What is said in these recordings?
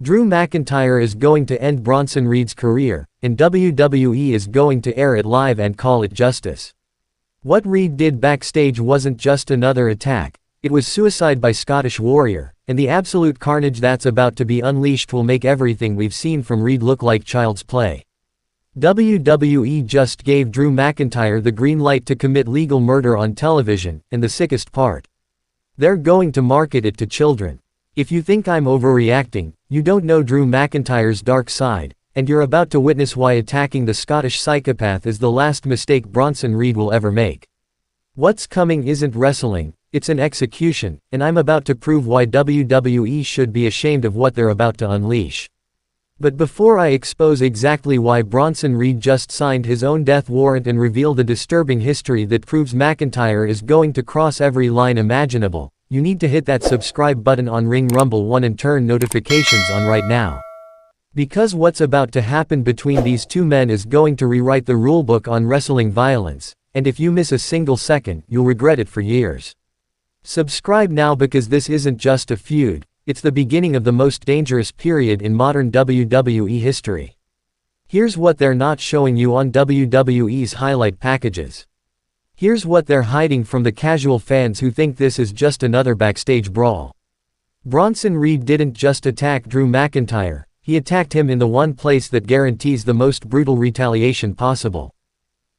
Drew McIntyre is going to end Bronson Reed's career, and WWE is going to air it live and call it justice. What Reed did backstage wasn't just another attack, it was suicide by Scottish Warrior, and the absolute carnage that's about to be unleashed will make everything we've seen from Reed look like child's play. WWE just gave Drew McIntyre the green light to commit legal murder on television, and the sickest part, they're going to market it to children. If you think I'm overreacting, you don't know Drew McIntyre's dark side, and you're about to witness why attacking the Scottish psychopath is the last mistake Bronson Reed will ever make. What's coming isn't wrestling, it's an execution, and I'm about to prove why WWE should be ashamed of what they're about to unleash. But before I expose exactly why Bronson Reed just signed his own death warrant and reveal the disturbing history that proves McIntyre is going to cross every line imaginable, you need to hit that subscribe button on Ring Rumble 1 and turn notifications on right now. Because what's about to happen between these two men is going to rewrite the rulebook on wrestling violence, and if you miss a single second, you'll regret it for years. Subscribe now because this isn't just a feud, it's the beginning of the most dangerous period in modern WWE history. Here's what they're not showing you on WWE's highlight packages. Here's what they're hiding from the casual fans who think this is just another backstage brawl. Bronson Reed didn't just attack Drew McIntyre, he attacked him in the one place that guarantees the most brutal retaliation possible.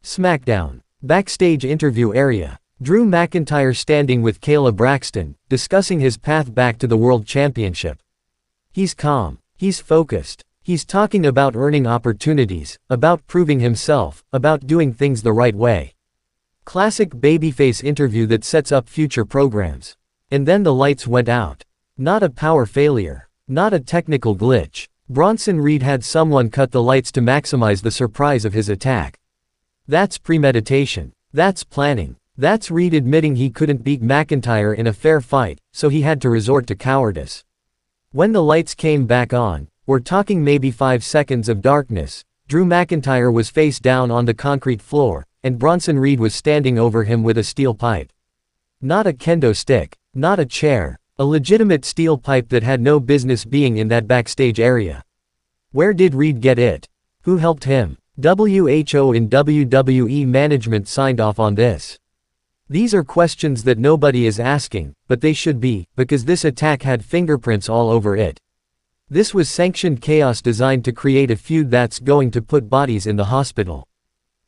SmackDown. Backstage interview area. Drew McIntyre standing with Kayla Braxton, discussing his path back to the World Championship. He's calm, he's focused, he's talking about earning opportunities, about proving himself, about doing things the right way. Classic babyface interview that sets up future programs. And then the lights went out. Not a power failure. Not a technical glitch. Bronson Reed had someone cut the lights to maximize the surprise of his attack. That's premeditation. That's planning. That's Reed admitting he couldn't beat McIntyre in a fair fight, so he had to resort to cowardice. When the lights came back on, we're talking maybe 5 seconds of darkness, Drew McIntyre was face down on the concrete floor, and Bronson Reed was standing over him with a steel pipe. Not a kendo stick, not a chair, a legitimate steel pipe that had no business being in that backstage area. Where did Reed get it? Who helped him? WHO and WWE management signed off on this. These are questions that nobody is asking, but they should be, because this attack had fingerprints all over it. This was sanctioned chaos designed to create a feud that's going to put bodies in the hospital.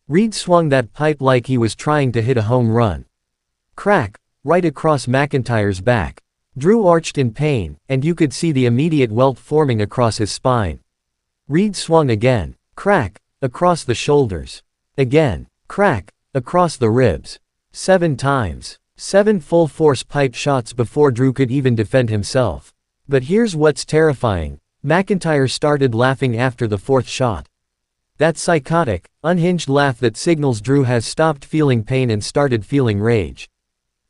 Reed swung that pipe like he was trying to hit a home run. Crack, right across McIntyre's back. Drew arched in pain, and you could see the immediate welt forming across his spine. Reed swung again. Crack, across the shoulders. Again. Crack, across the ribs. 7 times. 7 full-force pipe shots before Drew could even defend himself. But here's what's terrifying. McIntyre started laughing after the 4th shot. That psychotic, unhinged laugh that signals Drew has stopped feeling pain and started feeling rage.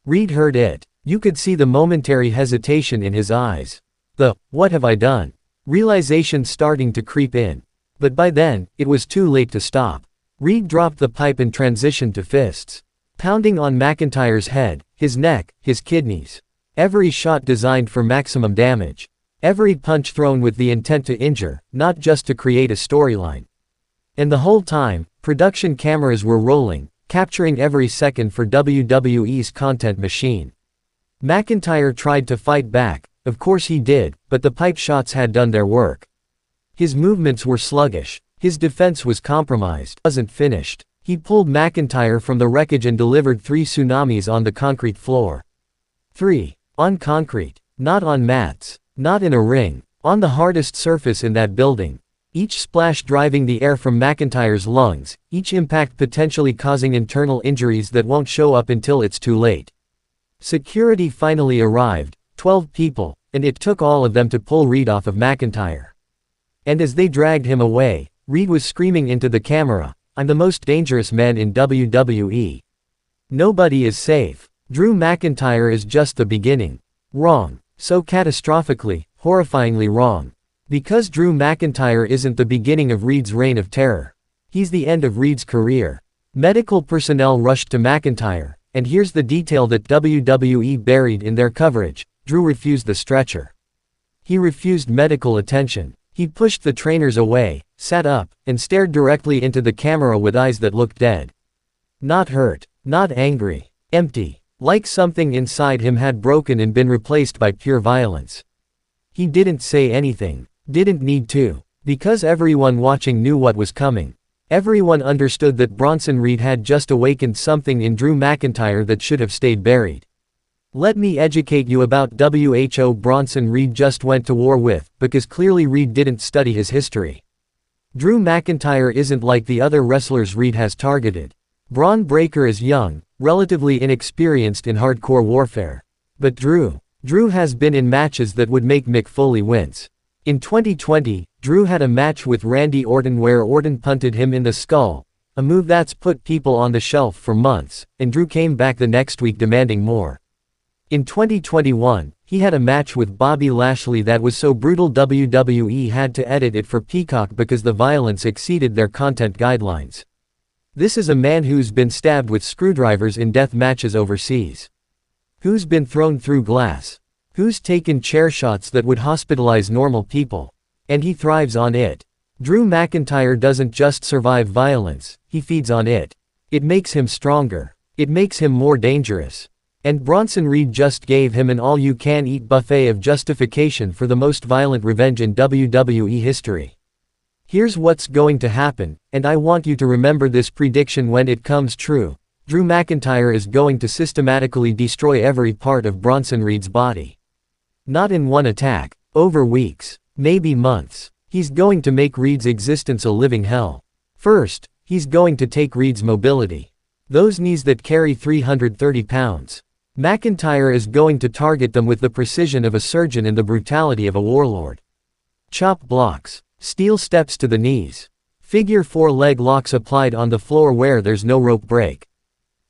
Reed heard it. You could see the momentary hesitation in his eyes. The, "What have I done?" realization starting to creep in. But by then, it was too late to stop. Reed dropped the pipe and transitioned to fists. Pounding on McIntyre's head, his neck, his kidneys. Every shot designed for maximum damage. Every punch thrown with the intent to injure, not just to create a storyline. And the whole time, production cameras were rolling, capturing every second for WWE's content machine. McIntyre tried to fight back, of course he did, but the pipe shots had done their work. His movements were sluggish, his defense was compromised, wasn't finished. He pulled McIntyre from the wreckage and delivered 3 tsunamis on the concrete floor. 3. On concrete. Not on mats. Not in a ring. On the hardest surface in that building. Each splash driving the air from McIntyre's lungs, each impact potentially causing internal injuries that won't show up until it's too late. Security finally arrived, 12 people, and it took all of them to pull Reed off of McIntyre. And as they dragged him away, Reed was screaming into the camera, "I'm the most dangerous man in WWE. Nobody is safe. Drew McIntyre is just the beginning." Wrong. So catastrophically, horrifyingly wrong. Because Drew McIntyre isn't the beginning of Reed's reign of terror. He's the end of Reed's career. Medical personnel rushed to McIntyre, and here's the detail that WWE buried in their coverage: Drew refused the stretcher. He refused medical attention. He pushed the trainers away, sat up, and stared directly into the camera with eyes that looked dead. Not hurt, not angry, empty, like something inside him had broken and been replaced by pure violence. He didn't say anything, didn't need to, because everyone watching knew what was coming. Everyone understood that Bronson Reed had just awakened something in Drew McIntyre that should have stayed buried. Let me educate you about who Bronson Reed just went to war with, because clearly Reed didn't study his history. Drew McIntyre isn't like the other wrestlers Reed has targeted. Braun Breaker is young, relatively inexperienced in hardcore warfare. But Drew has been in matches that would make Mick Foley wince. In 2020, Drew had a match with Randy Orton where Orton punted him in the skull, a move that's put people on the shelf for months, and Drew came back the next week demanding more. In 2021, he had a match with Bobby Lashley that was so brutal WWE had to edit it for Peacock because the violence exceeded their content guidelines. This is a man who's been stabbed with screwdrivers in death matches overseas. Who's been thrown through glass. Who's taken chair shots that would hospitalize normal people. And he thrives on it. Drew McIntyre doesn't just survive violence, he feeds on it. It makes him stronger. It makes him more dangerous. And Bronson Reed just gave him an all-you-can-eat buffet of justification for the most violent revenge in WWE history. Here's what's going to happen, and I want you to remember this prediction when it comes true. Drew McIntyre is going to systematically destroy every part of Bronson Reed's body. Not in one attack, over weeks, maybe months. He's going to make Reed's existence a living hell. First, he's going to take Reed's mobility. Those knees that carry 330 pounds. McIntyre is going to target them with the precision of a surgeon and the brutality of a warlord. Chop blocks. Steel steps to the knees. Figure 4 leg locks applied on the floor where there's no rope break.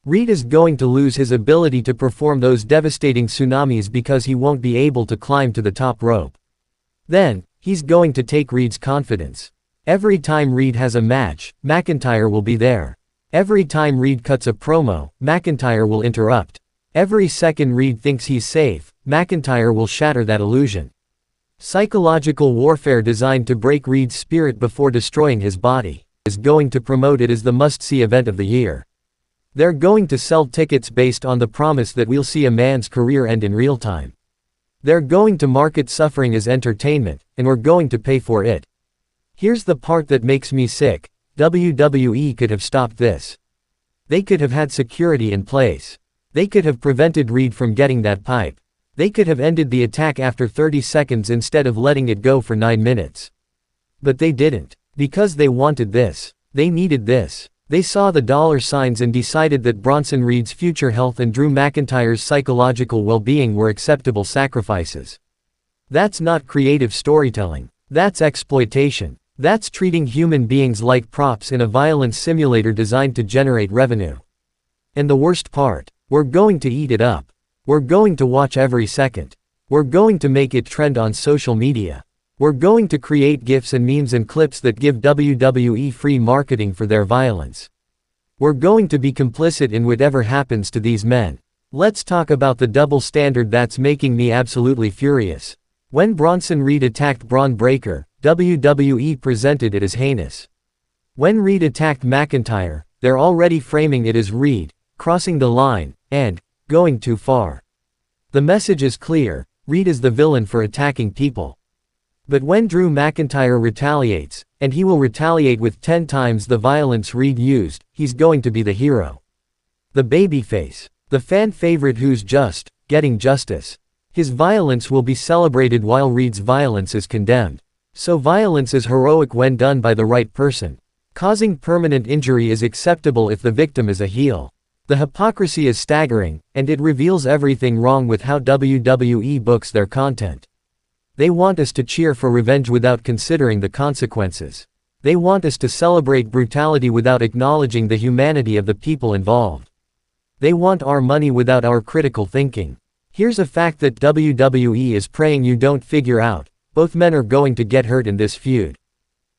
Reed is going to lose his ability to perform those devastating tsunamis because he won't be able to climb to the top rope. Then, he's going to take Reed's confidence. Every time Reed has a match, McIntyre will be there. Every time Reed cuts a promo, McIntyre will interrupt. Every second Reed thinks he's safe, McIntyre will shatter that illusion. Psychological warfare designed to break Reed's spirit before destroying his body is going to promote it as the must-see event of the year. They're going to sell tickets based on the promise that we'll see a man's career end in real time. They're going to market suffering as entertainment, and we're going to pay for it. Here's the part that makes me sick. WWE could have stopped this. They could have had security in place. They could have prevented Reed from getting that pipe. They could have ended the attack after 30 seconds instead of letting it go for 9 minutes. But they didn't. Because they wanted this. They needed this. They saw the dollar signs and decided that Bronson Reed's future health and Drew McIntyre's psychological well-being were acceptable sacrifices. That's not creative storytelling. That's exploitation. That's treating human beings like props in a violence simulator designed to generate revenue. And the worst part, we're going to eat it up. We're going to watch every second. We're going to make it trend on social media. We're going to create GIFs and memes and clips that give WWE free marketing for their violence. We're going to be complicit in whatever happens to these men. Let's talk about the double standard that's making me absolutely furious. When Bronson Reed attacked Braun Breaker, WWE presented it as heinous. When Reed attacked McIntyre, they're already framing it as Reed crossing the line and going too far. The message is clear, Reed is the villain for attacking people. But when Drew McIntyre retaliates, and he will retaliate with 10 times the violence Reed used, he's going to be the hero. The babyface. The fan favorite who's just getting justice. His violence will be celebrated while Reed's violence is condemned. So violence is heroic when done by the right person. Causing permanent injury is acceptable if the victim is a heel. The hypocrisy is staggering, and it reveals everything wrong with how WWE books their content. They want us to cheer for revenge without considering the consequences. They want us to celebrate brutality without acknowledging the humanity of the people involved. They want our money without our critical thinking. Here's a fact that WWE is praying you don't figure out. Both men are going to get hurt in this feud.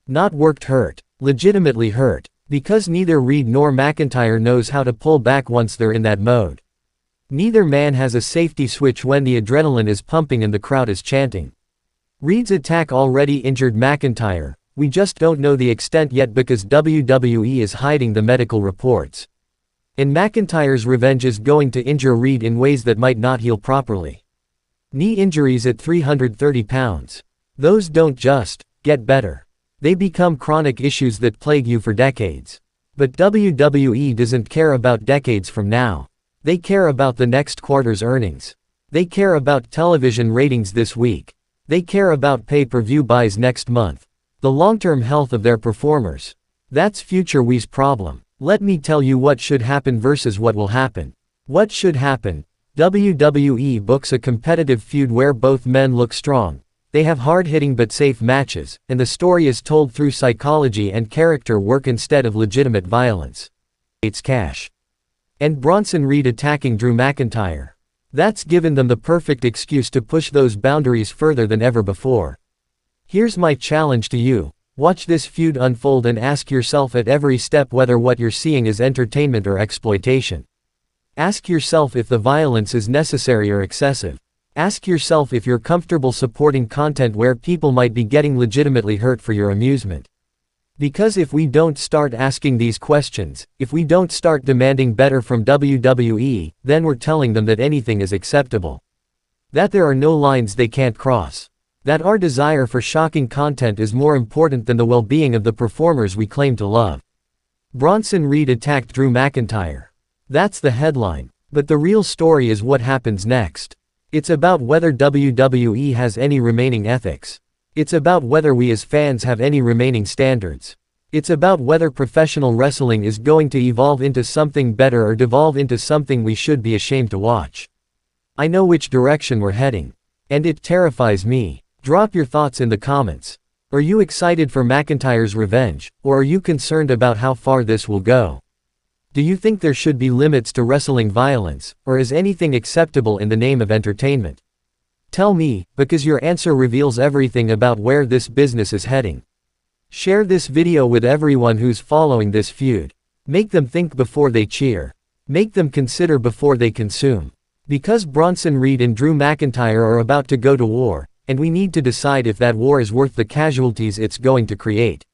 Not worked hurt, legitimately hurt. Because neither Reed nor McIntyre knows how to pull back once they're in that mode. Neither man has a safety switch when the adrenaline is pumping and the crowd is chanting. Reed's attack already injured McIntyre, we just don't know the extent yet because WWE is hiding the medical reports. And McIntyre's revenge is going to injure Reed in ways that might not heal properly. Knee injuries at 330 pounds. Those don't just get better. They become chronic issues that plague you for decades. But WWE doesn't care about decades from now. They care about the next quarter's earnings. They care about television ratings this week. They care about pay-per-view buys next month. The long-term health of their performers. That's future we's problem. Let me tell you what should happen versus what will happen. What should happen? WWE books a competitive feud where both men look strong. They have hard-hitting but safe matches, and the story is told through psychology and character work instead of legitimate violence. It's cash. And Bronson Reed attacking Drew McIntyre. That's given them the perfect excuse to push those boundaries further than ever before. Here's my challenge to you. Watch this feud unfold and ask yourself at every step whether what you're seeing is entertainment or exploitation. Ask yourself if the violence is necessary or excessive. Ask yourself if you're comfortable supporting content where people might be getting legitimately hurt for your amusement. Because if we don't start asking these questions, if we don't start demanding better from WWE, then we're telling them that anything is acceptable. That there are no lines they can't cross. That our desire for shocking content is more important than the well-being of the performers we claim to love. Bronson Reed attacked Drew McIntyre. That's the headline. But the real story is what happens next. It's about whether WWE has any remaining ethics. It's about whether we as fans have any remaining standards. It's about whether professional wrestling is going to evolve into something better or devolve into something we should be ashamed to watch. I know which direction we're heading. And it terrifies me. Drop your thoughts in the comments. Are you excited for McIntyre's revenge, or are you concerned about how far this will go? Do you think there should be limits to wrestling violence, or is anything acceptable in the name of entertainment? Tell me, because your answer reveals everything about where this business is heading. Share this video with everyone who's following this feud. Make them think before they cheer. Make them consider before they consume. Because Bronson Reed and Drew McIntyre are about to go to war, and we need to decide if that war is worth the casualties it's going to create.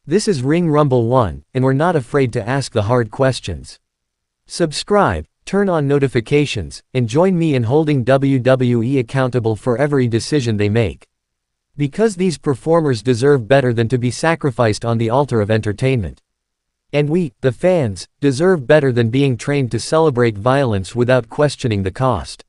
This is Ring Rumble 1, and we're not afraid to ask the hard questions. Subscribe, turn on notifications, and join me in holding WWE accountable for every decision they make. Because these performers deserve better than to be sacrificed on the altar of entertainment. And we, the fans, deserve better than being trained to celebrate violence without questioning the cost.